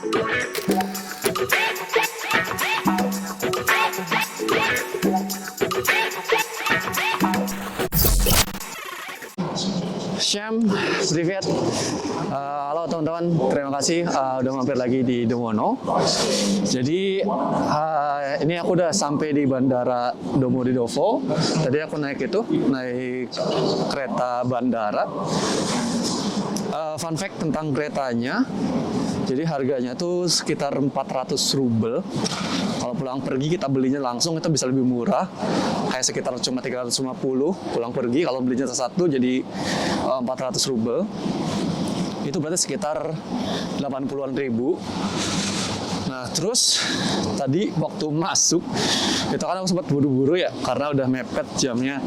Syam, Privet. Halo teman-teman, terima kasih udah mampir lagi di Domono. Jadi ini aku udah sampai di Bandara Domodedovo. Tadi aku naik kereta bandara. Fun fact tentang keretanya, jadi harganya tuh sekitar 400 rubel. Kalau pulang pergi kita belinya langsung itu bisa lebih murah, kayak sekitar cuma 350 pulang pergi. Kalau belinya satu jadi 400 rubel. Itu berarti sekitar 80-an ribu. Nah terus tadi waktu masuk itu kan aku sempat buru-buru ya karena udah mepet jamnya,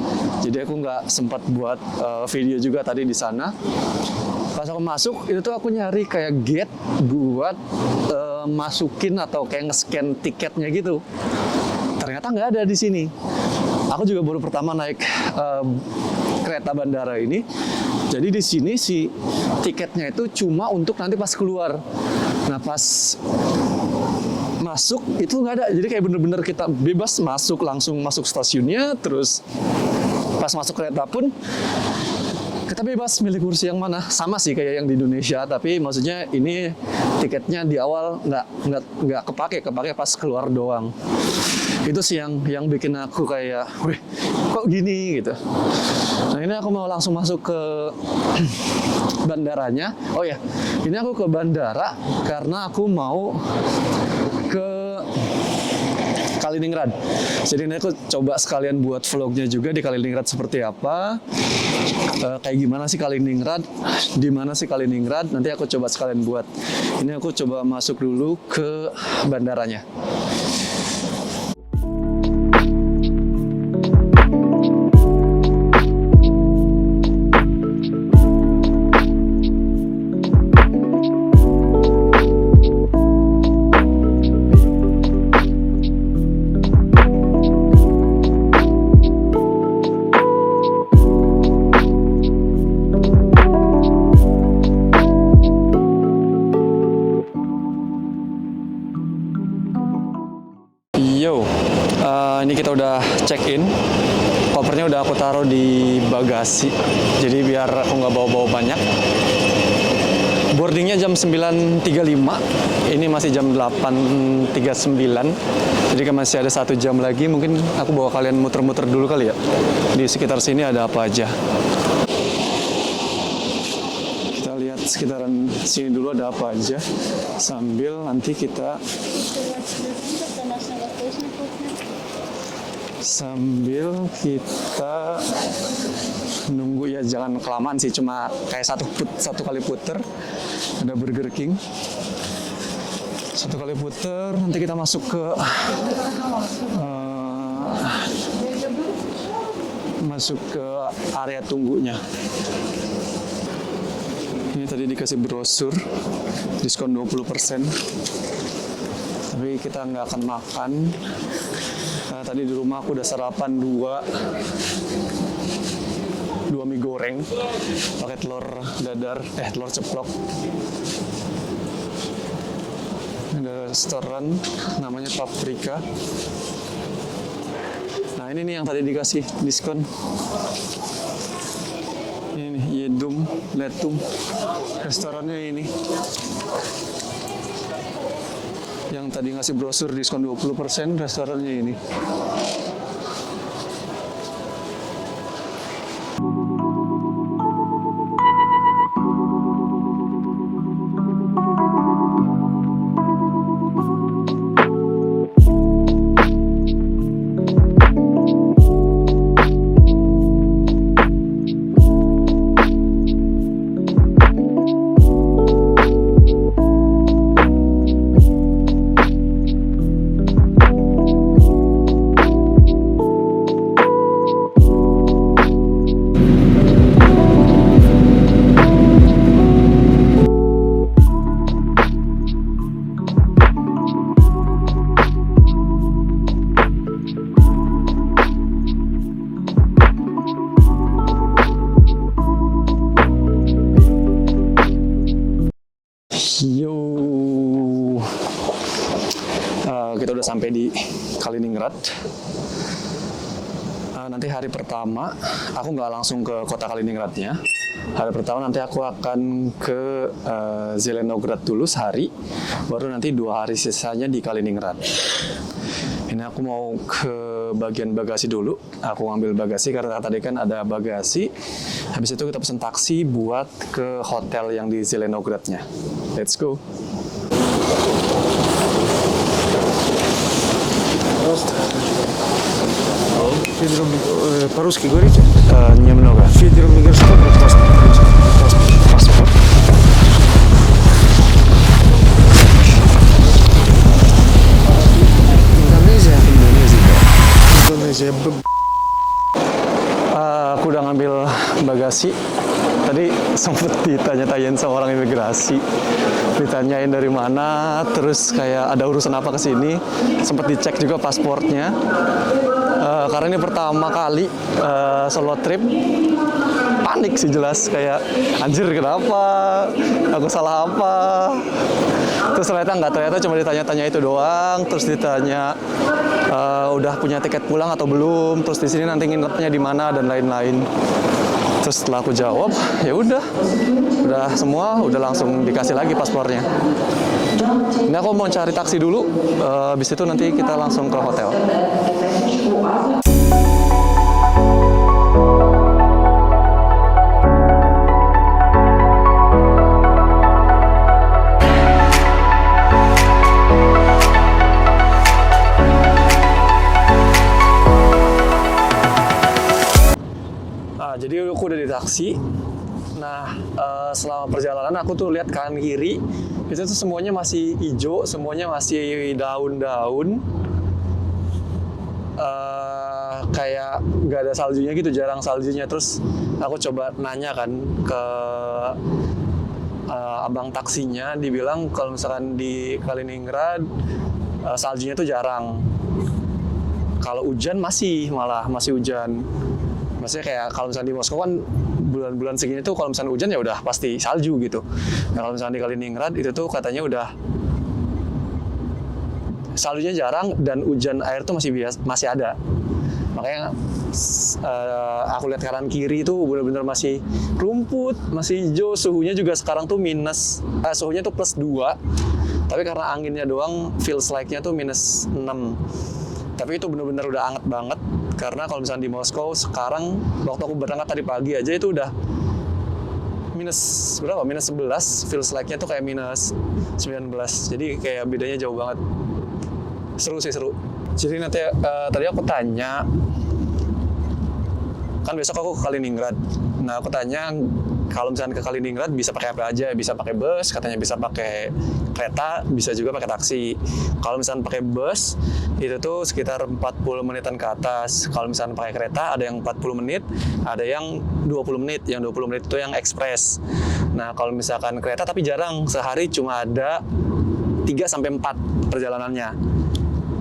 jadi aku nggak sempat buat video juga tadi di sana. Pas aku masuk itu tuh aku nyari kayak gate buat masukin atau kayak nge-scan tiketnya gitu. Ternyata nggak ada di sini. Aku juga baru pertama naik kereta bandara ini. Jadi di sini si tiketnya itu cuma untuk nanti pas keluar. Nah pas masuk itu nggak ada. Jadi kayak bener-bener kita bebas masuk, langsung masuk stasiunnya. Terus pas masuk kereta pun kita bebas milih kursi yang mana. Sama sih kayak yang di Indonesia, tapi maksudnya ini tiketnya di awal nggak kepake pas keluar doang. Itu sih yang bikin aku kayak, wih kok gini gitu. Nah ini aku mau langsung masuk ke bandaranya. Oh ya, ini aku ke bandara karena aku mau ke Kaliningrad. Jadi ini aku coba sekalian buat vlognya juga di Kaliningrad seperti apa, kayak gimana sih Kaliningrad, di mana sih Kaliningrad. Nanti aku coba sekalian buat. Ini aku coba masuk dulu ke bandaranya. Ini kita udah check-in, kopernya udah aku taruh di bagasi, jadi biar aku nggak bawa-bawa banyak. Boardingnya jam 9.35, ini masih jam 8.39, jadi kan masih ada 1 jam lagi. Mungkin aku bawa kalian muter-muter dulu kali ya, di sekitar sini ada apa aja. Kita lihat sekitaran sini dulu ada apa aja, sambil nanti kita nunggu ya. Jangan kelamaan sih, cuma kayak satu kali puter. Ada Burger King, satu kali puter, nanti kita masuk ke area tunggunya. Ini tadi dikasih brosur diskon 20%, tapi kita nggak akan makan. Tadi di rumah aku udah sarapan dua mie goreng pakai telur dadar, telur ceplok. Ada restoran namanya Paprika. Nah ini nih yang tadi dikasih diskon. Ini nih, Yedum Letum, restorannya ini. Yang tadi ngasih brosur diskon 20%, restorannya ini. Yo, kita udah sampai di Kaliningrad. Nanti hari pertama aku nggak langsung ke kota Kaliningradnya. Hari pertama nanti aku akan ke Zelenograd dulu sehari, baru nanti 2 hari sisanya di Kaliningrad. Ini aku mau ke bagian bagasi dulu. Aku ngambil bagasi karena tadi kan ada bagasi. Habis itu kita pesen taksi buat ke hotel yang di Zelenogradnya. Let's go. По-русски говорите? Немного. Федеральный городской Паспорт. Индонезия. Индонезия. Aku udah ngambil bagasi. Tadi sempet ditanya-tanyain sama orang imigrasi. Ditanyain dari mana, terus kayak ada urusan apa ke sini. Sempet dicek juga pasportnya. Karena ini pertama kali solo trip. Panik sih jelas, kayak anjir kenapa? Aku salah apa? Terus ternyata cuma ditanya-tanya itu doang. Terus ditanya udah punya tiket pulang atau belum? Terus di sini nanti nginepnya di mana dan lain-lain. Terus setelah aku jawab, ya udah semua, udah langsung dikasih lagi paspornya. Ini aku mau cari taksi dulu, habis itu nanti kita langsung ke hotel. Jadi aku udah di taksi. Nah, selama perjalanan aku tuh lihat kanan kiri itu tuh semuanya masih hijau, semuanya masih daun-daun. Kayak nggak ada saljunya gitu, jarang saljunya. Terus aku coba nanya kan ke abang taksinya, dibilang kalau misalkan di Kaliningrad saljunya tuh jarang. Kalau hujan masih hujan. Maksudnya kayak kalau misalnya di Moskow kan bulan-bulan segini tuh kalau misalnya hujan ya udah pasti salju gitu. Nah kalau misalnya di Kaliningrad itu tuh katanya udah saljunya jarang dan hujan air tuh masih ada. Makanya aku lihat kanan kiri itu benar-benar masih rumput, masih hijau, suhunya juga sekarang tuh suhunya tuh +2. Tapi karena anginnya doang feels like-nya tuh -6. Tapi itu benar-benar udah anget banget. Karena kalau misalnya di Moskow sekarang, waktu aku berangkat tadi pagi aja itu udah -11, feels like-nya tuh kayak -19. Jadi kayak bedanya jauh banget. Seru sih, seru. Jadi nanti tadi aku tanya, kan besok aku ke Kaliningrad. Nah aku tanya, kalau misalnya ke Kaliningrad bisa pakai apa aja? Bisa pakai bus, katanya bisa pakai kereta, bisa juga pakai taksi. Kalau misalnya pakai bus, itu tuh sekitar 40 menitan ke atas. Kalau misalnya pakai kereta, ada yang 40 menit, ada yang 20 menit. Yang 20 menit itu yang ekspres. Nah, kalau misalkan kereta, tapi jarang. Sehari cuma ada 3-4 perjalanannya.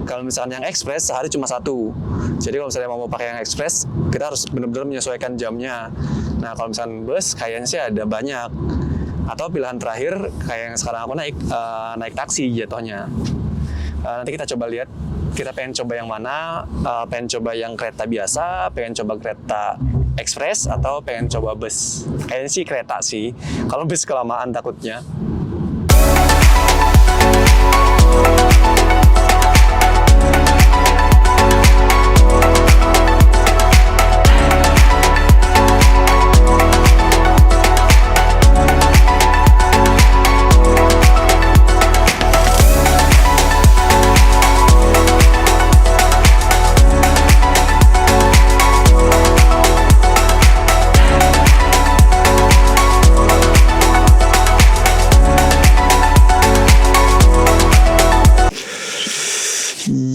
Kalau misalnya yang ekspres, sehari cuma 1. Jadi kalau misalnya mau pakai yang ekspres, kita harus benar-benar menyesuaikan jamnya. Nah, kalau misalnya bus, kayaknya sih ada banyak. Atau pilihan terakhir, kayak yang sekarang aku naik taksi jatuhnya. Nanti kita coba lihat, kita pengen coba yang mana, pengen coba yang kereta biasa, pengen coba kereta ekspres, atau pengen coba bus. Kayaknya sih kereta sih, kalau bus kelamaan takutnya.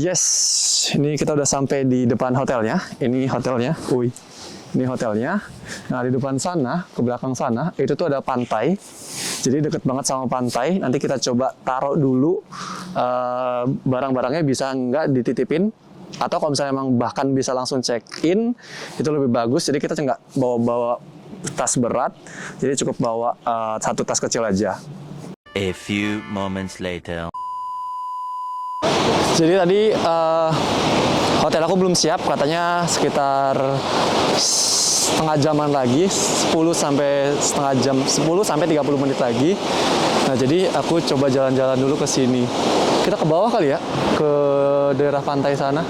Yes, ini kita udah sampai di depan hotelnya. Ini hotelnya, ini hotelnya. Nah di depan sana, ke belakang sana, itu tuh ada pantai. Jadi deket banget sama pantai. Nanti kita coba taruh dulu barang-barangnya, bisa nggak dititipin. Atau kalau misalnya emang bahkan bisa langsung check-in, itu lebih bagus. Jadi kita nggak bawa tas berat, jadi cukup bawa satu tas kecil aja. A few moments later. Jadi tadi hotel aku belum siap, katanya sekitar setengah jaman lagi, 10 sampai setengah jam, 10 sampai 30 menit lagi. Nah, jadi aku coba jalan-jalan dulu ke sini. Kita ke bawah kali ya, ke daerah pantai sana.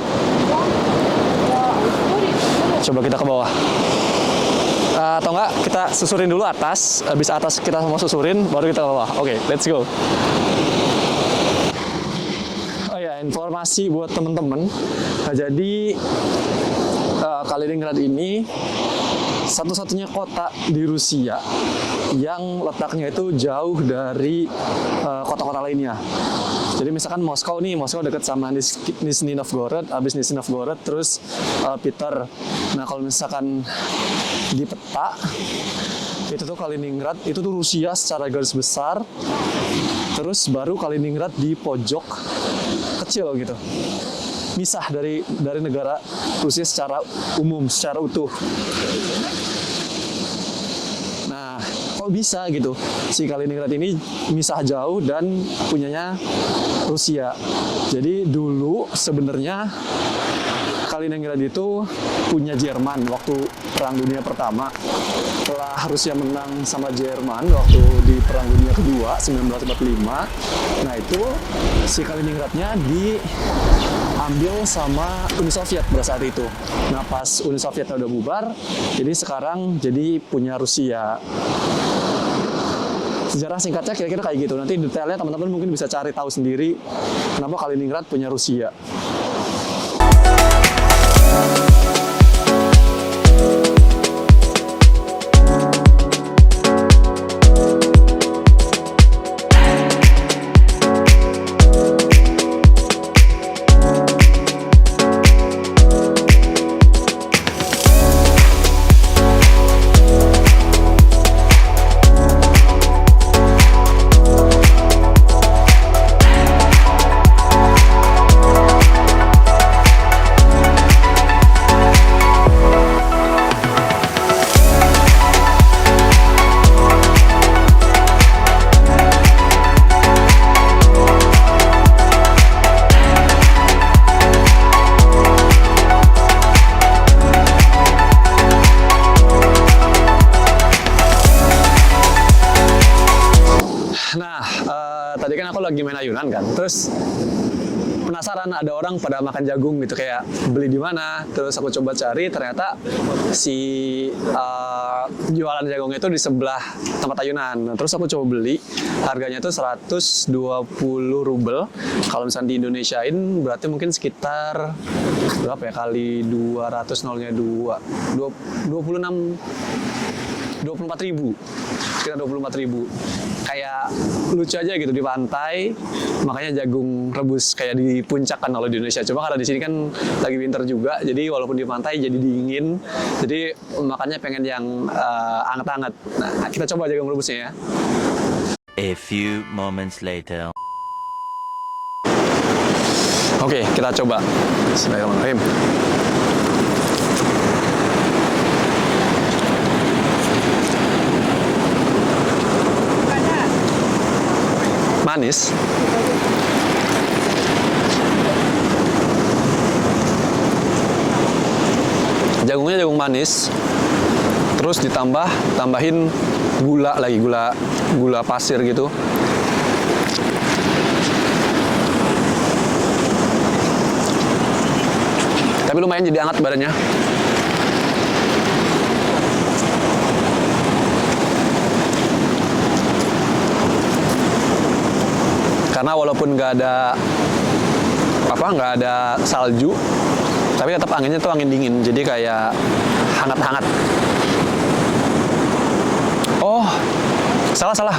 Coba kita ke bawah. Atau enggak, kita susurin dulu atas, habis atas kita mau susurin, baru kita ke bawah. Oke, let's go. Oh ya, informasi buat temen-temen. Nah, jadi Kaliningrad ini satu-satunya kota di Rusia yang letaknya itu jauh dari kota-kota lainnya. Jadi misalkan Moskow nih, Moskow dekat sama Nizhny Novgorod, habis Nizhny Novgorod terus Peter. Nah kalau misalkan di peta itu tuh Kaliningrad, itu tuh Rusia secara garis besar, terus baru Kaliningrad di pojok kecil gitu, misah dari negara Rusia secara umum, secara utuh. Nah, kok bisa gitu si Kaliningrad ini misah jauh dan punyanya Rusia. Jadi dulu sebenarnya Kaliningrad itu punya Jerman waktu Perang Dunia Pertama. Setelah Rusia menang sama Jerman waktu di Perang Dunia Kedua 1945, nah itu si Kaliningradnya diambil sama Uni Soviet pada saat itu. Nah pas Uni Soviet udah bubar, jadi sekarang jadi punya Rusia. Sejarah singkatnya kira-kira kayak gitu. Nanti detailnya teman-teman mungkin bisa cari tahu sendiri kenapa Kaliningrad punya Rusia. Tadi kan aku lagi main ayunan kan, terus penasaran ada orang pada makan jagung gitu, kayak beli di mana, terus aku coba cari, ternyata si jualan jagungnya itu di sebelah tempat ayunan. Terus aku coba beli, harganya itu 120 rubel. Kalau misalnya di Indonesiain berarti mungkin sekitar berapa ya, kali 200, nolnya 2, 24 ribu, sekitar 24 ribu. Kayak lucu aja gitu di pantai, makanya jagung rebus kayak di puncak kan kalau di Indonesia. Cuma karena di sini kan lagi winter juga, jadi walaupun di pantai jadi dingin, jadi makanya pengen yang anget-anget. Nah, kita coba jagung rebusnya ya. A few moments later. Oke, kita coba. Bismillahirrahmanirrahim. Manis. Jagungnya jagung manis. Terus tambahin gula lagi, gula pasir gitu. Tapi lumayan jadi hangat badannya. Karena walaupun nggak ada salju, tapi tetap anginnya tuh angin dingin, jadi kayak hangat-hangat. Oh, salah,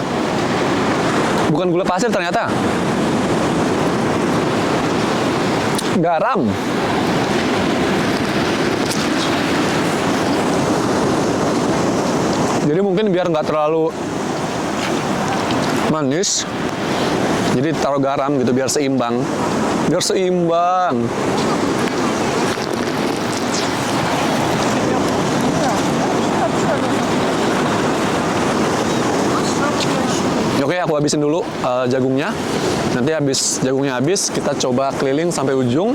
bukan gula pasir ternyata, garam. Jadi mungkin biar nggak terlalu manis, jadi taruh garam gitu biar seimbang. Oke, aku habisin dulu jagungnya. Nanti habis jagungnya habis, kita coba keliling sampai ujung.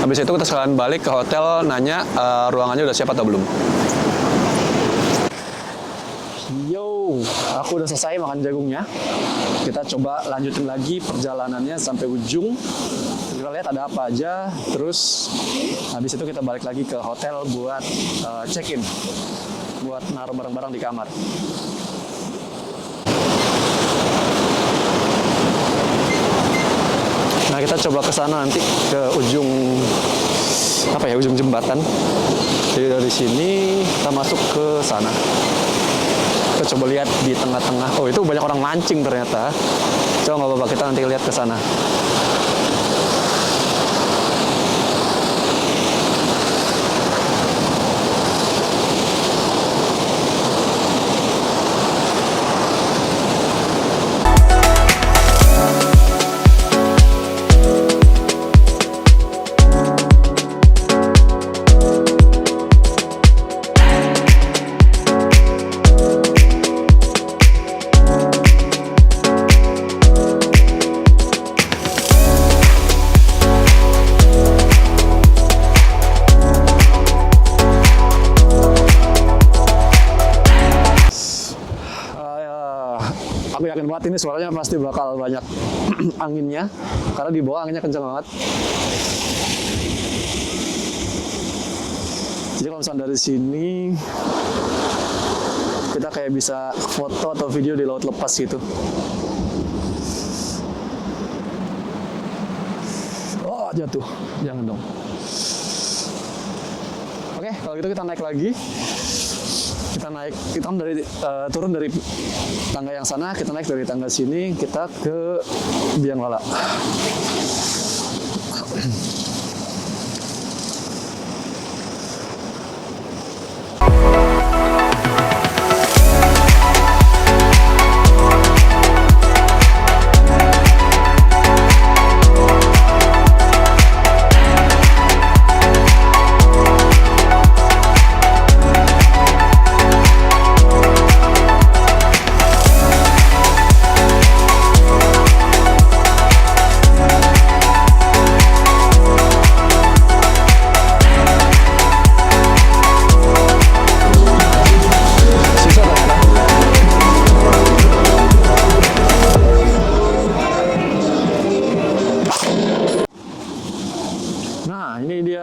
Habis itu kita sekalian balik ke hotel, nanya ruangannya udah siap atau belum. Yo, aku udah selesai makan jagungnya. Kita coba lanjutin lagi perjalanannya sampai ujung. Kita lihat ada apa aja. Terus habis itu kita balik lagi ke hotel buat check-in, buat naruh barang-barang di kamar. Nah, kita coba ke sana nanti ke ujung ujung jembatan. Jadi dari sini kita masuk ke sana. Kita coba lihat di tengah-tengah. Oh, itu banyak orang mancing ternyata. Coba nggak apa-apa, kita nanti lihat ke sana. Aku yakin banget ini suaranya pasti bakal banyak anginnya, karena di bawah anginnya kencang banget. Jadi kalau misalnya dari sini kita kayak bisa foto atau video di laut lepas gitu. Oh, jatuh. Jangan dong. Oke, kalau gitu kita naik lagi. Kita turun dari tangga yang sana, kita naik dari tangga sini, kita ke Biang Lala.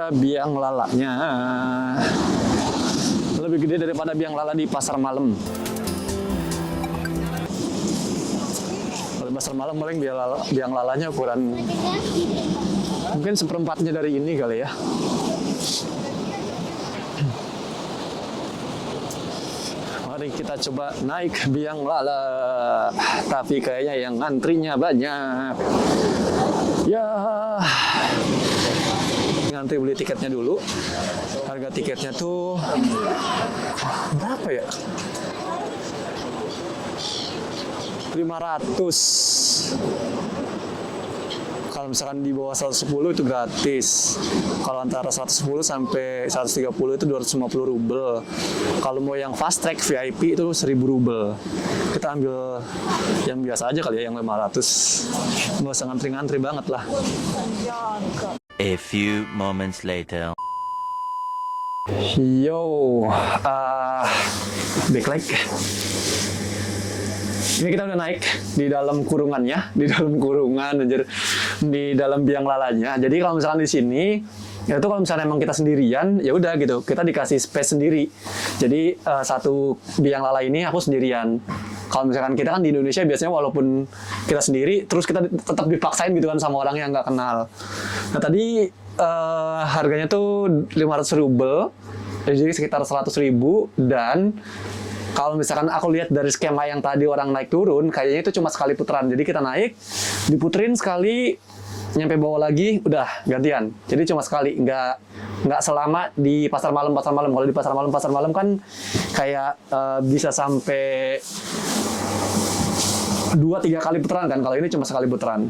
Biang lalanya lebih gede daripada biang lala di pasar malam. Kalau pasar malam paling biang lalanya ukuran mungkin seperempatnya dari ini kali ya. Mari kita coba naik biang lala, tapi kayaknya yang ngantrinya banyak. Ya, ngantri beli tiketnya dulu. Harga tiketnya tuh berapa ya? 500. Kalau misalkan di bawah 110 itu gratis. Kalau antara 110 sampai 130 itu 250 rubel. Kalau mau yang fast track VIP itu 1000 rubel. Kita ambil yang biasa aja kali ya, yang 500. Nggak usah ngantri-ngantri banget lah. A few moments later. Yo, back lagi. Ini kita udah naik di dalam kurungannya, di dalam kurungan, anjir, di dalam biang lalanya. Jadi kalau misalkan di sini, ya itu kalau misalnya emang kita sendirian, ya udah gitu, kita dikasih space sendiri. Jadi satu biang lala ini aku sendirian. Kalau misalkan kita kan di Indonesia biasanya walaupun kita sendiri, terus kita tetap dipaksain gitu kan sama orang yang nggak kenal. Nah tadi harganya tuh 500 rubel, jadi sekitar 100.000, dan kalau misalkan aku lihat dari skema yang tadi orang naik turun, kayaknya itu cuma sekali putaran. Jadi kita naik, diputerin sekali, nyampe bawah lagi, udah gantian. Jadi cuma sekali, nggak selama di pasar malam. Kalau di pasar malam kan kayak bisa sampai 2-3 kali putaran kan. Kalau ini cuma sekali putaran.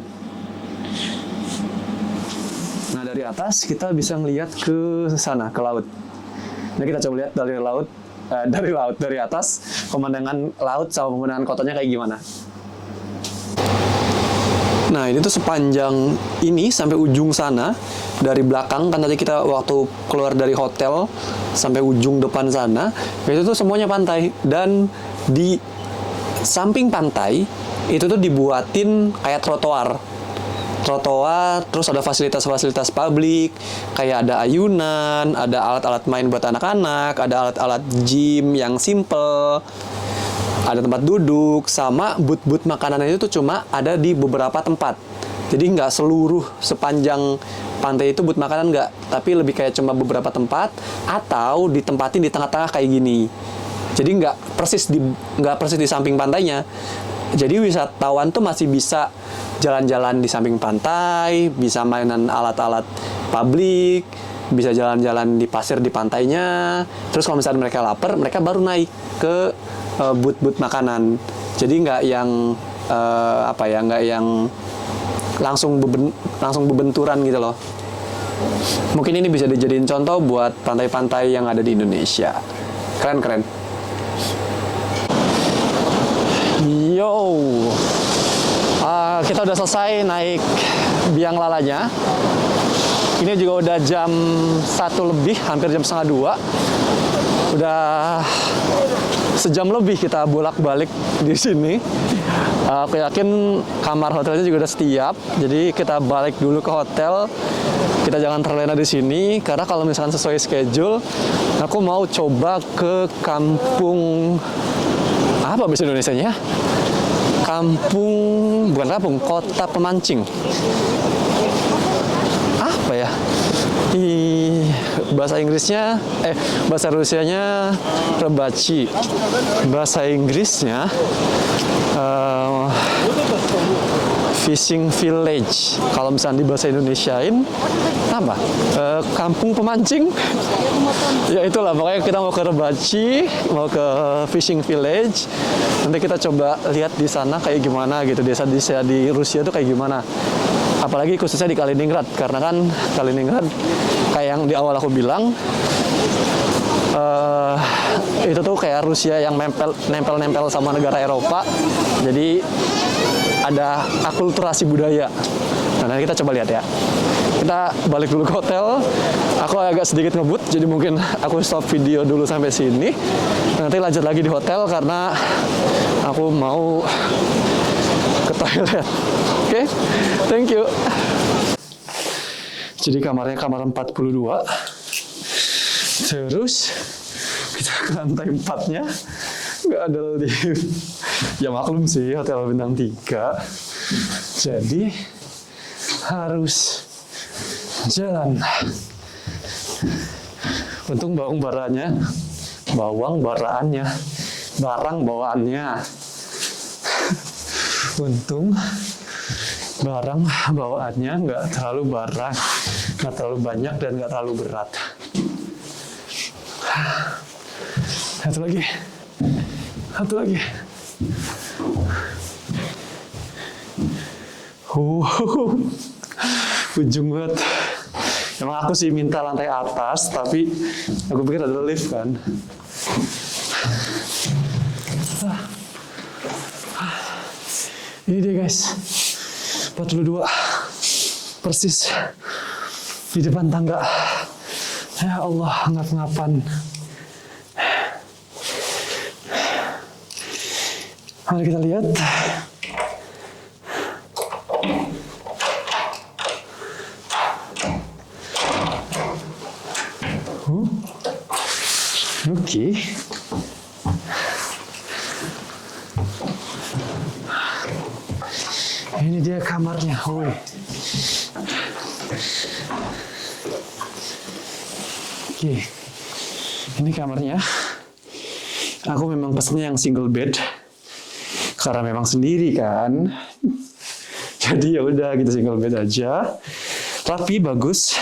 Nah dari atas kita bisa ngelihat ke sana, ke laut. Nah kita coba lihat dari atas pemandangan laut sama pemandangan kotanya kayak gimana. Jadi itu sepanjang ini sampai ujung sana, dari belakang kan tadi kita waktu keluar dari hotel sampai ujung depan sana, itu tuh semuanya pantai. Dan di samping pantai itu tuh dibuatin kayak trotoar, terus ada fasilitas-fasilitas publik, kayak ada ayunan, ada alat-alat main buat anak-anak, ada alat-alat gym yang simple, ada tempat duduk, sama booth-booth makanan itu tuh cuma ada di beberapa tempat. Jadi nggak seluruh sepanjang pantai itu booth makanan nggak, tapi lebih kayak cuma beberapa tempat atau ditempatin di tengah-tengah kayak gini. Jadi nggak persis di samping pantainya. Jadi wisatawan tuh masih bisa jalan-jalan di samping pantai, bisa mainan alat-alat publik, bisa jalan-jalan di pasir di pantainya. Terus kalau misalnya mereka lapar, mereka baru naik ke booth-booth makanan. Jadi nggak yang nggak yang langsung bebenturan gitu loh. Mungkin ini bisa dijadiin contoh buat pantai-pantai yang ada di Indonesia. Keren. Yo, kita udah selesai naik biang lalanya. Ini juga udah jam 1 lebih, hampir jam setengah 2. Udah sejam lebih kita bolak-balik di sini. Aku yakin kamar hotelnya juga udah siap. Jadi kita balik dulu ke hotel. Kita jangan terlena di sini karena kalau misalkan sesuai schedule, aku mau coba ke kampung apa bahasa Indonesianya? Kota Pemancing. Apa ya? Bahasa Inggrisnya, bahasa Rusianya Rebachi. Bahasa Inggrisnya Fishing Village. Kalau misalnya di bahasa Indonesiain apa? Kampung pemancing. Ya itulah, pokoknya kita mau ke Rebachi, mau ke Fishing Village. Nanti kita coba lihat di sana kayak gimana gitu, desa-desa di Rusia tuh kayak gimana. Apalagi khususnya di Kaliningrad, karena kan Kaliningrad kayak yang di awal aku bilang, itu tuh kayak Rusia yang nempel-nempel sama negara Eropa. Jadi ada akulturasi budaya. Nah, nanti kita coba lihat ya. Kita balik dulu ke hotel. Aku agak sedikit ngebut, jadi mungkin aku stop video dulu sampai sini. Nanti lanjut lagi di hotel karena aku mau ke toilet. Oke, thank you. Jadi kamarnya kamar 42. Terus kita ke lantai 4-nya nggak ada lift. Ya maklum sih, hotel bintang 3. Jadi harus jalan. Untung barang bawaannya. Untung barang bawaannya nggak terlalu banyak dan nggak terlalu berat. Satu lagi. Ujung banget. Emang aku sih minta lantai atas, tapi aku pikir ada lift kan. Ini dia guys, 42 persis di depan tangga. Ya Allah, ngap-ngapan. Mari kita lihat. Oke. Ini dia kamarnya. Woi. Oke. Ini kamarnya. Aku memang pesennya yang single bed. Karena memang sendiri kan. Jadi ya udah gitu, single bed aja. Rapi, bagus.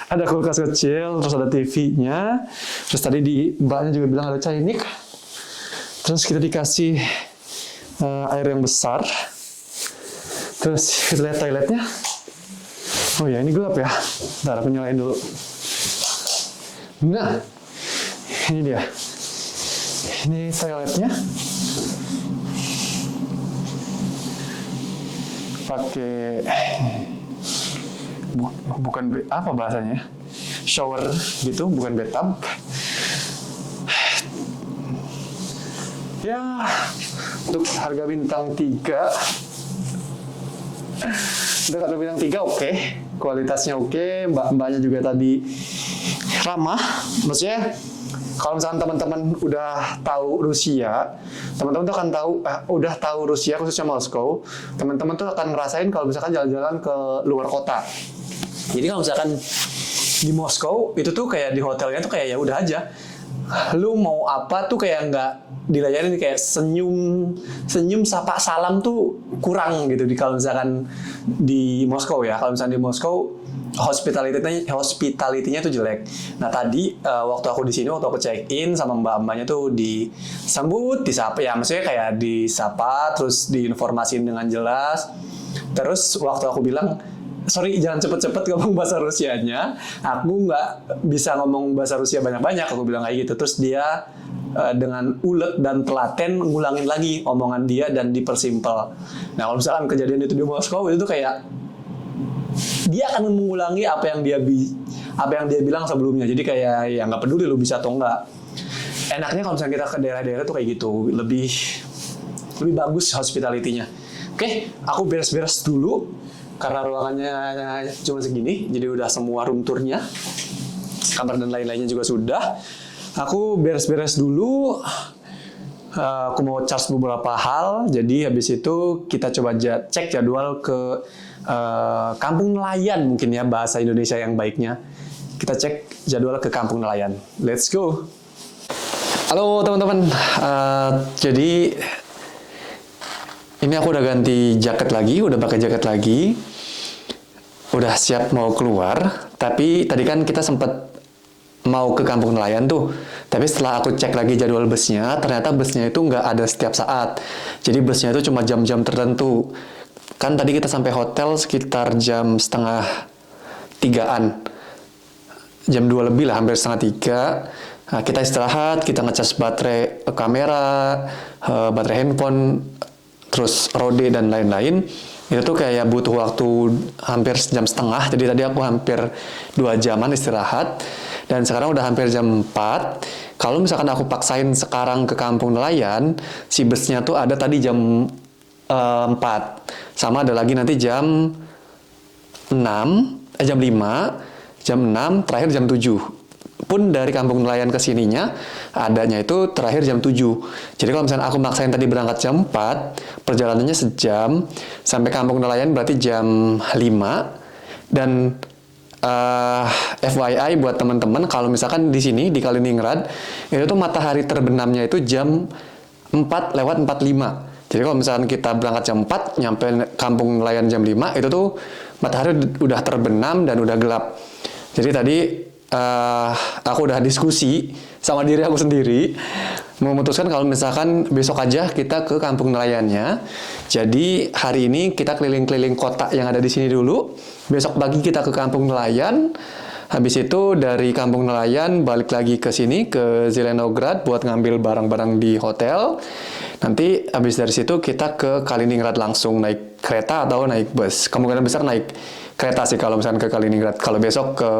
Ada kulkas kecil, terus ada TV-nya. Terus tadi mbaknya juga bilang ada cainik. Terus kita dikasih air yang besar. Terus kita lihat toiletnya. Oh ya, ini gelap ya. Bentar, aku nyalain dulu. Nah, ini dia. Ini toiletnya. pakai bukan apa bahasanya? Shower gitu, bukan bathtub. Ya, untuk harga bintang 3. Untuk harga bintang 3 oke. Kualitasnya oke, mbak-mbaknya juga tadi ramah. Maksudnya kalau misalkan teman-teman udah tahu Rusia, teman-teman tuh akan tahu, udah tahu Rusia khususnya Moskow, teman-teman tuh akan ngerasain kalau misalkan jalan-jalan ke luar kota. Jadi kalau misalkan di Moskow itu tuh kayak di hotelnya tuh kayak ya udah aja, lu mau apa tuh kayak nggak dilayanin, kayak senyum sapa salam tuh kurang gitu di kalau misalkan di Moskow ya. Kalau misalkan di Moskow hospitality-nya tuh jelek. Nah tadi waktu aku di sini, waktu aku check in sama mbak-mbaknya tuh disambut, disapa ya, maksudnya kayak disapa terus diinformasiin dengan jelas. Terus waktu aku bilang, sorry jangan cepet-cepet ngomong bahasa Rusianya, aku nggak bisa ngomong bahasa Rusia banyak-banyak, aku bilang kayak gitu. Terus dia dengan ulet dan telaten ngulangin lagi omongan dia dan dipersimpel. Nah kalau misalkan kejadian itu di Moskow itu tuh kayak dia akan mengulangi apa yang dia bilang sebelumnya. Jadi kayak ya nggak peduli lu bisa atau enggak. Enaknya kalau misalnya kita ke daerah-daerah tuh kayak gitu, lebih bagus hospitality-nya. Oke, aku beres-beres dulu karena ruangannya cuma segini, jadi udah semua room tour-nya, kamar dan lain-lainnya juga sudah. Aku beres-beres dulu. Aku mau charge beberapa hal, jadi habis itu kita coba cek jadwal ke Kampung Nelayan, mungkin ya bahasa Indonesia yang baiknya. Kita cek jadwal ke Kampung Nelayan. Let's go. Halo teman-teman. Jadi ini aku udah ganti jaket lagi, udah pakai jaket lagi, udah siap mau keluar. Tapi tadi kan kita sempat mau ke Kampung Nelayan tuh, tapi setelah aku cek lagi jadwal busnya, ternyata busnya itu nggak ada setiap saat. Jadi busnya itu cuma jam-jam tertentu. Kan tadi kita sampai hotel sekitar jam 2:30-an, jam 2 lebih lah, hampir 2:30. Nah, kita istirahat, kita ngecas baterai kamera, baterai handphone, terus rode dan lain-lain. Itu tuh kayak butuh waktu hampir jam setengah. Jadi tadi aku hampir 2 jaman istirahat. Dan sekarang udah hampir jam 4. Kalau misalkan aku paksain sekarang ke Kampung Nelayan, si busnya tuh ada tadi jam 4. Sama ada lagi nanti jam 6, jam 5, jam 6, terakhir jam 7. Pun dari Kampung Nelayan ke sininya, adanya itu terakhir jam 7. Jadi kalau misalkan aku maksain tadi berangkat jam 4, perjalanannya sejam, sampai Kampung Nelayan berarti jam 5. Dan FYI buat teman-teman, kalau misalkan di sini di Kaliningrad itu tuh matahari terbenamnya itu jam 4:45. Jadi kalau misalkan kita berangkat jam 4 nyampe Kampung Nelayan jam 5, itu tuh matahari udah terbenam dan udah gelap. Jadi tadi aku udah diskusi sama diri aku sendiri, memutuskan kalau misalkan besok aja kita ke Kampung Nelayannya. Jadi hari ini kita keliling-keliling kota yang ada di sini dulu. Besok pagi kita ke Kampung Nelayan. Habis itu dari Kampung Nelayan balik lagi ke sini, ke Zelenograd buat ngambil barang-barang di hotel. Nanti habis dari situ kita ke Kaliningrad langsung naik kereta atau naik bus. Kemungkinan besar naik kereta sih kalau misalkan ke Kaliningrad. Kalau besok ke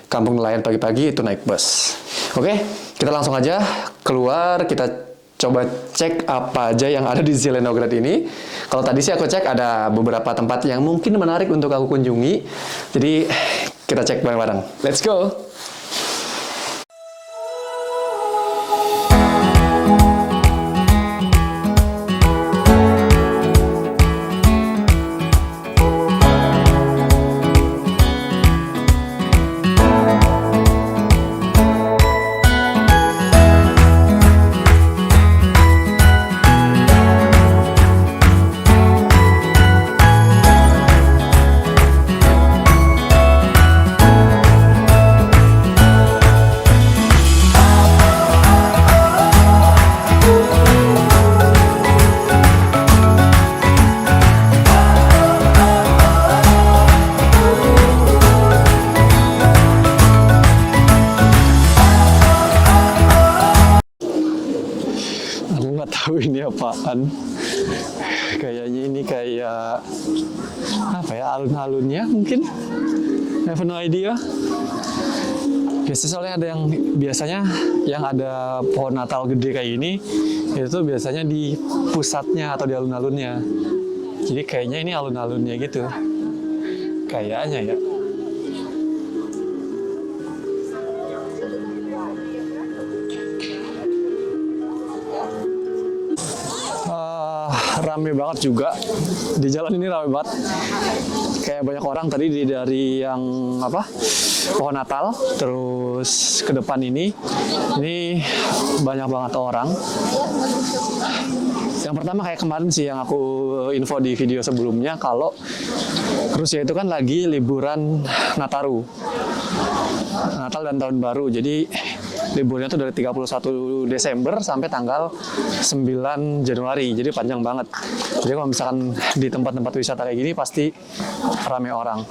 Kampung Nelayan pagi-pagi itu naik bus. Oke, kita langsung aja keluar, kita coba cek apa aja yang ada di Zelenograd ini. Kalau tadi sih aku cek ada beberapa tempat yang mungkin menarik untuk aku kunjungi. Jadi kita cek bareng-bareng. Let's go! Aku nggak tahu ini apaan. Kayaknya ini kayak apa ya, alun-alunnya mungkin. I have no idea. Biasanya soalnya ada yang biasanya yang ada pohon Natal gede kayak ini itu biasanya di pusatnya atau di alun-alunnya. Jadi kayaknya ini alun-alunnya gitu. Kayaknya ya. Rame banget juga di jalan ini, rame banget. Kayak banyak orang tadi dari yang apa, pohon Natal, terus ke depan ini banyak banget orang. Yang pertama kayak kemarin sih yang aku info di video sebelumnya, kalau Rusia itu kan lagi liburan Nataru, Natal dan Tahun Baru. Jadi liburnya tuh dari 31 Desember sampai tanggal 9 Januari. Jadi panjang banget. Jadi kalau misalkan di tempat-tempat wisata kayak gini pasti ramai orang.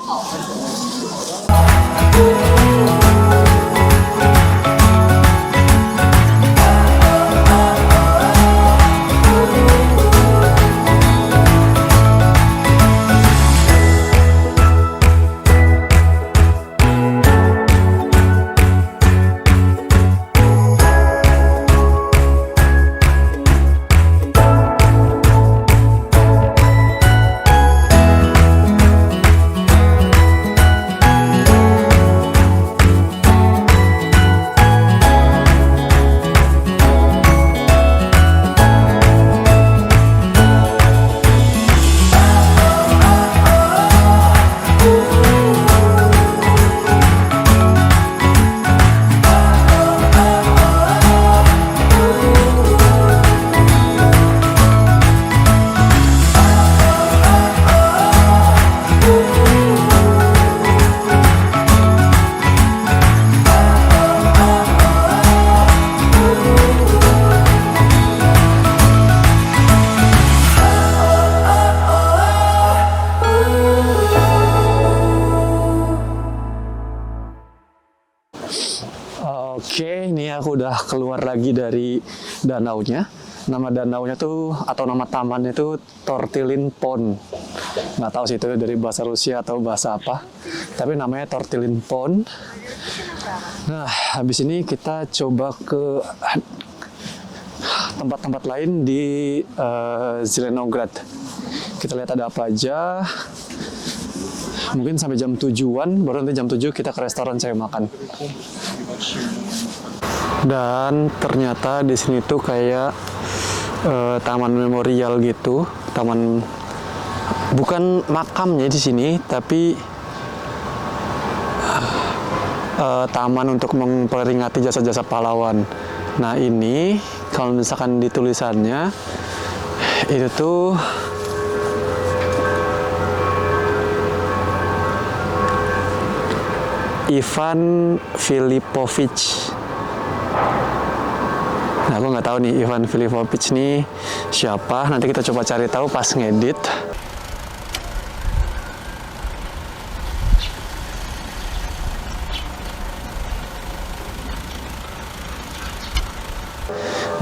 Oke, ini aku udah keluar lagi dari danaunya. Nama danaunya tuh atau nama tamannya tuh Tortilin Pond. Nggak tahu sih itu dari bahasa Rusia atau bahasa apa. Tapi namanya Tortilin Pond. Nah, habis ini kita coba ke tempat-tempat lain di Zelenograd. Kita lihat ada apa aja. Mungkin sampai jam 7-an, baru nanti jam 7 kita ke restoran saya makan. Dan ternyata di sini tuh kayak taman memorial gitu, taman bukan makamnya di sini, tapi taman untuk memperingati jasa-jasa pahlawan. Nah ini kalau misalkan di tulisannya itu tuh Ivan Filipovich. Nah, aku nggak tahu nih Ivan Filipovich nih siapa. Nanti kita coba cari tahu pas ngedit.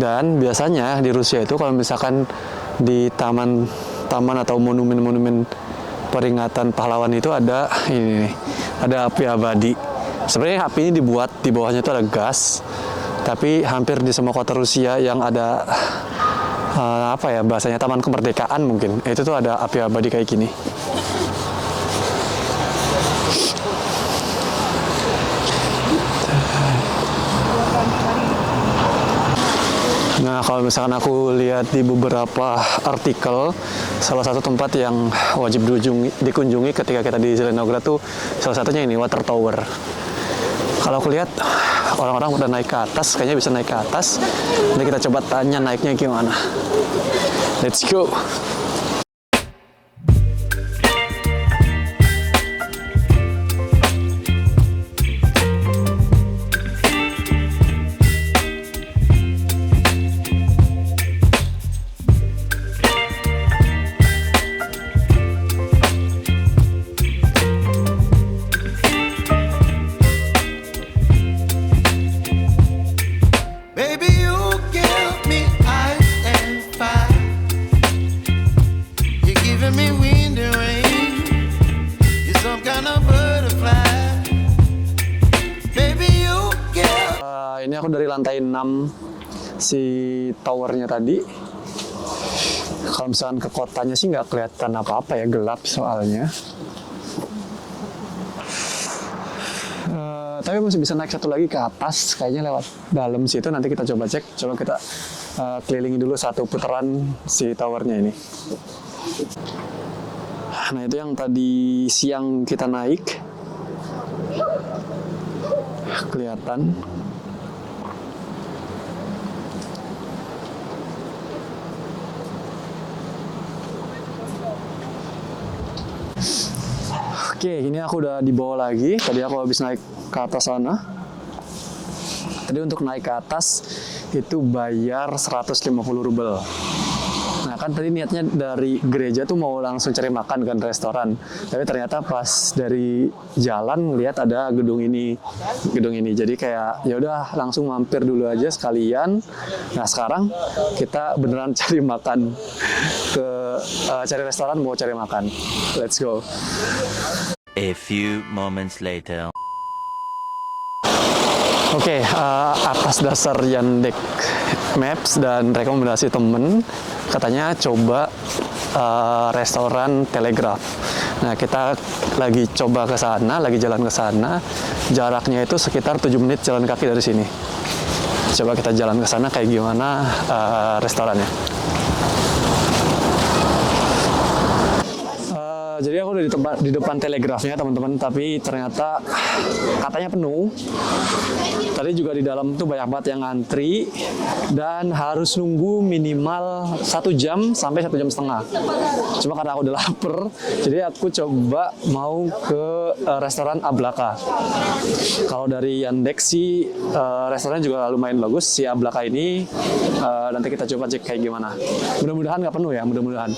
Dan biasanya di Rusia itu kalau misalkan di taman atau monumen-monumen peringatan pahlawan itu ada ini, ada api abadi. Sebenarnya api ini dibuat di bawahnya itu ada gas, tapi hampir di semua kota Rusia yang ada apa ya bahasanya, taman kemerdekaan mungkin, itu tuh ada api abadi kayak gini. Nah, kalau misalkan aku lihat di beberapa artikel, salah satu tempat yang wajib dikunjungi ketika kita di Zelenograd tuh salah satunya ini, Water Tower. Kalau aku lihat orang-orang udah naik ke atas, kayaknya bisa naik ke atas. Nanti kita coba tanya naiknya gimana. Let's go! Ini aku dari lantai 6 si towernya tadi. Kalau misalkan ke kotanya sih nggak kelihatan apa-apa ya, gelap soalnya. Tapi masih bisa naik satu lagi ke atas, kayaknya lewat dalam situ. Nanti kita coba cek. Coba kita kelilingi dulu satu putaran si towernya ini. Nah, itu yang tadi siang kita naik. Kelihatan. Oke, ini aku udah di bawah lagi. Tadi aku habis naik ke atas sana. Tadi untuk naik ke atas itu bayar 150 rubel. Nah, kan tadi niatnya dari gereja tuh mau langsung cari makan kan, restoran. Tapi ternyata pas dari jalan ngeliat ada gedung ini. Jadi kayak ya udah langsung mampir dulu aja sekalian. Nah, sekarang kita beneran cari makan cari restoran, mau cari makan. Let's go. A few moments later. Oke, atas dasar Yandex Maps dan rekomendasi temen, katanya coba restoran Telegraph. Nah, kita lagi coba ke sana, lagi jalan ke sana. Jaraknya itu sekitar 7 menit jalan kaki dari sini. Coba kita jalan ke sana kayak gimana restorannya. Jadi aku udah di depan telegrafnya teman-teman, tapi ternyata katanya penuh. Tadi juga di dalam tuh banyak banget yang ngantri dan harus nunggu minimal 1 jam sampai 1 jam setengah. Cuma karena aku udah lapar, jadi aku coba mau ke restoran Ablaka. Kalau dari Yandex sih restorannya juga lumayan bagus. Si Ablaka ini nanti kita coba cek kayak gimana. Mudah-mudahan nggak penuh ya, mudah-mudahan.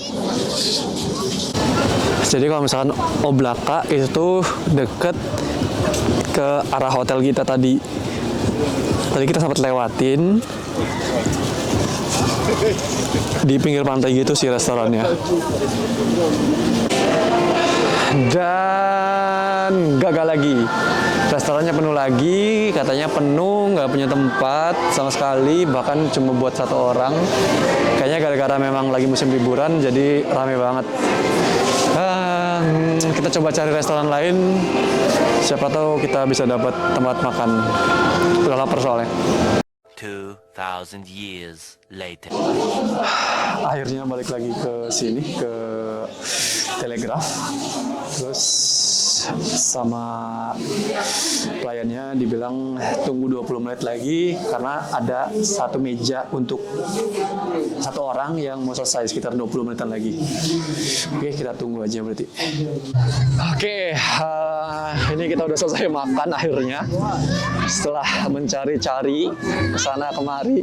Jadi kalau misalkan Oblaka itu deket ke arah hotel kita tadi. Tadi kita sempat lewatin di pinggir pantai gitu sih restorannya. Dan gagal lagi. Restorannya penuh lagi, katanya penuh, nggak punya tempat sama sekali, bahkan cuma buat 1 orang. Kayaknya gara-gara memang lagi musim liburan, jadi rame banget. Kita coba cari restoran lain, siapa tahu kita bisa dapat tempat makan. Udah lapar soalnya. 2,000 years later. Akhirnya balik lagi ke sini, ke Telegraph. Terus sama pelayannya dibilang tunggu 20 menit lagi karena ada 1 meja untuk 1 orang yang mau selesai sekitar 20 menitan lagi. Oke, kita tunggu aja berarti. Oke, ini kita udah selesai makan akhirnya. Setelah mencari-cari kesana kemari,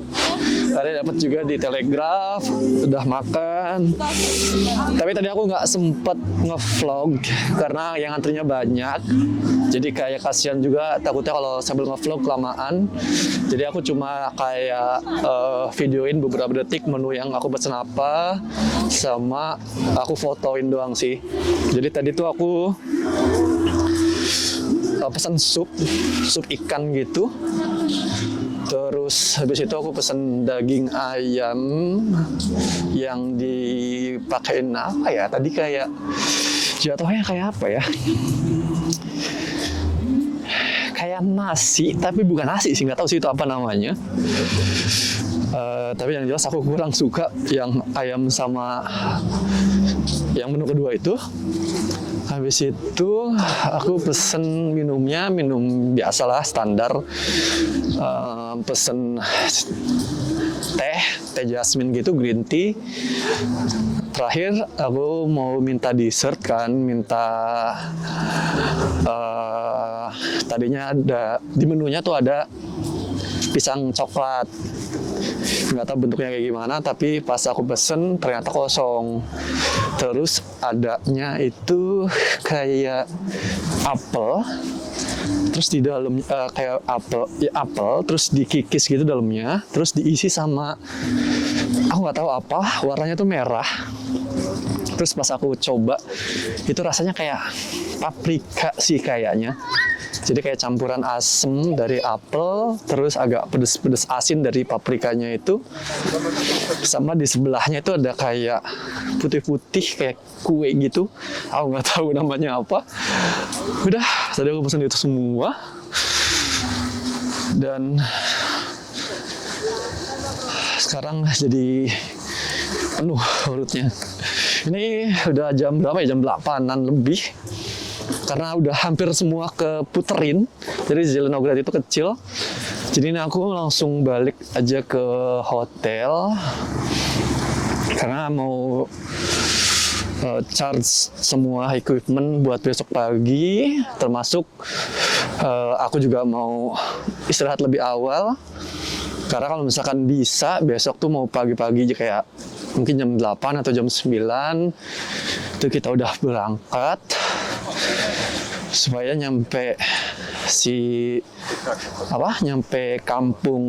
tadi dapat juga di Telegraph, udah makan. Tapi tadi aku nggak sempet nge-vlog karena yang antrinya banyak. Jadi kayak kasihan juga, takutnya kalau sambil nge-vlog kelamaan. Jadi aku cuma kayak videoin beberapa detik menu yang aku pesen apa, sama aku fotoin doang sih. Jadi tadi tuh aku pesan sup ikan gitu. Terus habis itu aku pesen daging ayam yang dipakein apa ya? Tadi kayak jatuhnya kayak apa ya? Kayak nasi, tapi bukan nasi sih, nggak tahu sih itu apa namanya. Tapi yang jelas aku kurang suka yang ayam sama yang menu kedua itu. Habis itu aku pesen minumnya, minum biasalah standar. Pesen teh jasmine gitu, green tea. Terakhir aku mau minta dessert kan, tadinya ada di menunya tuh ada pisang coklat. Nggak tahu bentuknya kayak gimana, tapi pas aku pesen ternyata kosong. Terus adanya itu kayak apel, terus di dalam kayak apel, terus dikikis gitu dalamnya, terus diisi sama aku nggak tahu apa, warnanya tuh merah. Terus pas aku coba, itu rasanya kayak paprika sih kayaknya. Jadi kayak campuran asem dari apel, terus agak pedes-pedes asin dari paprikanya itu. Sama di sebelahnya itu ada kayak putih-putih kayak kue gitu. Aku nggak tahu namanya apa. Udah, tadi aku pesen itu semua. Dan sekarang jadi penuh perutnya. Ini udah jam berapa ya? Jam 8-an lebih. Karena udah hampir semua keputerin. Jadi Zelenograd itu kecil. Jadi ini aku langsung balik aja ke hotel. Karena mau charge semua equipment buat besok pagi. Termasuk aku juga mau istirahat lebih awal. Karena kalau misalkan bisa, besok tuh mau pagi-pagi kayak mungkin jam 8 atau jam 9 itu kita udah berangkat supaya nyampe nyampe kampung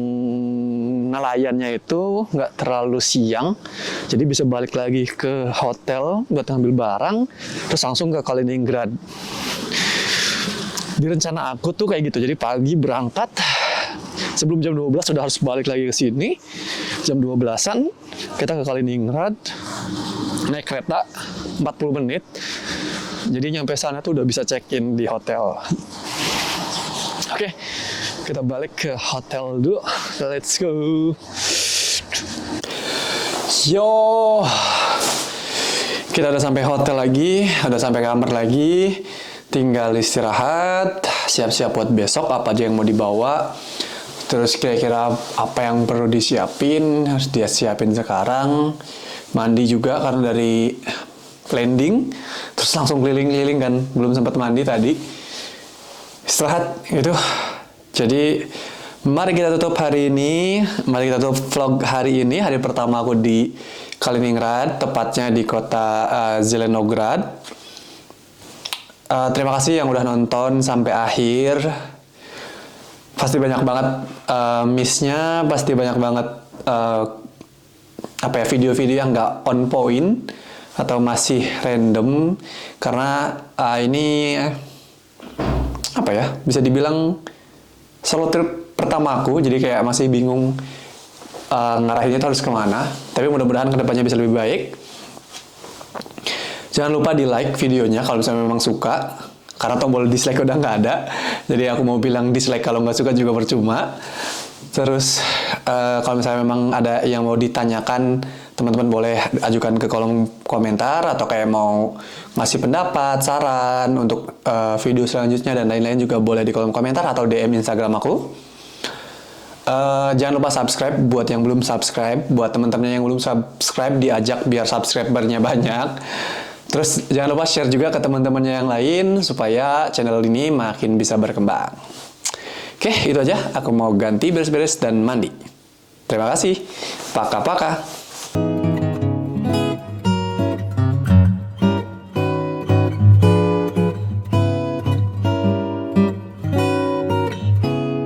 nelayannya itu nggak terlalu siang, jadi bisa balik lagi ke hotel buat ngambil barang terus langsung ke Kaliningrad. Di rencana aku tuh kayak gitu, jadi pagi berangkat sebelum jam 12 sudah harus balik lagi ke sini. Jam 12-an kita ke Kaliningrad, naik kereta 40 menit. Jadi nyampe sana tuh udah bisa check-in di hotel. Oke, kita balik ke hotel dulu. Let's go. Yo, kita udah sampai hotel lagi, udah sampai kamar lagi. Tinggal istirahat, siap-siap buat besok apa aja yang mau dibawa. Terus kira-kira apa yang perlu disiapin, harus dia siapin sekarang. Mandi juga karena dari landing, terus langsung keliling-keliling kan, belum sempat mandi tadi. Istirahat gitu. Jadi mari kita tutup hari ini, mari kita tutup vlog hari ini, hari pertama aku di Kaliningrad, tepatnya di kota Zelenograd. Terima kasih yang udah nonton sampai akhir. Pasti banyak banget miss-nya, pasti banyak banget video-video yang nggak on point atau masih random karena ini bisa dibilang solo trip pertama aku, jadi kayak masih bingung ngarahinnya tuh harus kemana. Tapi mudah-mudahan kedepannya bisa lebih baik. Jangan lupa di like videonya kalau misalnya memang suka, karena tombol dislike udah nggak ada. Jadi aku mau bilang dislike kalau nggak suka juga percuma. Terus kalau misalnya memang ada yang mau ditanyakan, teman-teman boleh ajukan ke kolom komentar, atau kayak mau ngasih pendapat, saran untuk video selanjutnya dan lain-lain juga boleh di kolom komentar atau DM Instagram aku. Jangan lupa subscribe buat yang belum subscribe, buat teman-teman yang belum subscribe diajak biar subscribernya banyak. Terus jangan lupa share juga ke teman-temannya yang lain supaya channel ini makin bisa berkembang. Oke, itu aja. Aku mau ganti beres-beres dan mandi. Terima kasih. Paka-paka.